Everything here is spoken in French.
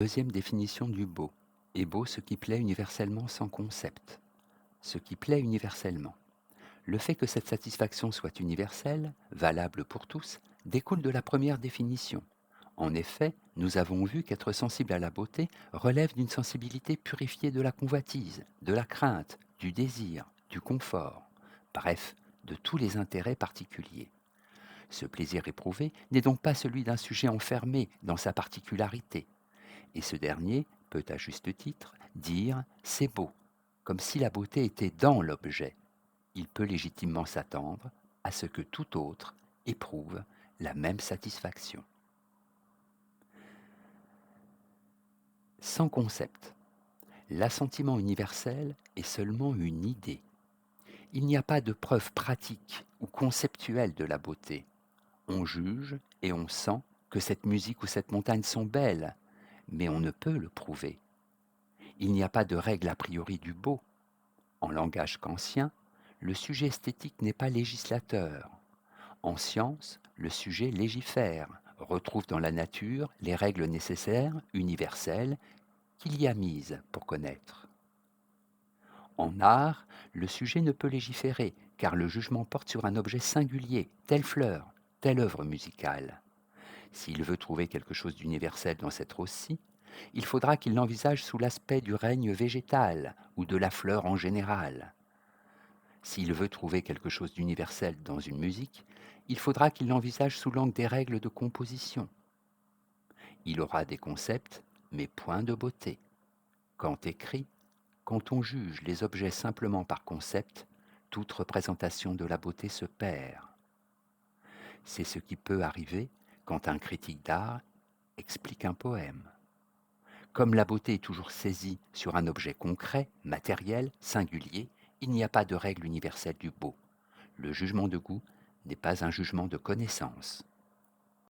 Deuxième définition du beau. Est beau ce qui plaît universellement sans concept. Ce qui plaît universellement. Le fait que cette satisfaction soit universelle, valable pour tous, découle de la première définition. En effet, nous avons vu qu'être sensible à la beauté relève d'une sensibilité purifiée de la convoitise, de la crainte, du désir, du confort, bref, de tous les intérêts particuliers. Ce plaisir éprouvé n'est donc pas celui d'un sujet enfermé dans sa particularité, et ce dernier peut, à juste titre, dire c'est beau, comme si la beauté était dans l'objet. Il peut légitimement s'attendre à ce que tout autre éprouve la même satisfaction. Sans concept, l'assentiment universel est seulement une idée. Il n'y a pas de preuve pratique ou conceptuelle de la beauté. On juge et on sent que cette musique ou cette montagne sont belles, mais on ne peut le prouver. Il n'y a pas de règle a priori du beau. En langage kantien, le sujet esthétique n'est pas législateur. En science, le sujet légifère, retrouve dans la nature les règles nécessaires, universelles, qu'il y a mises pour connaître. En art, le sujet ne peut légiférer, car le jugement porte sur un objet singulier, telle fleur, telle œuvre musicale. S'il veut trouver quelque chose d'universel dans cette rose-ci, il faudra qu'il l'envisage sous l'aspect du règne végétal ou de la fleur en général. S'il veut trouver quelque chose d'universel dans une musique, il faudra qu'il l'envisage sous l'angle des règles de composition. Il aura des concepts, mais point de beauté. Kant écrit: quand on juge les objets simplement par concept, toute représentation de la beauté se perd. C'est ce qui peut arriver quand un critique d'art explique un poème. Comme la beauté est toujours saisie sur un objet concret, matériel, singulier, il n'y a pas de règle universelle du beau. Le jugement de goût n'est pas un jugement de connaissance.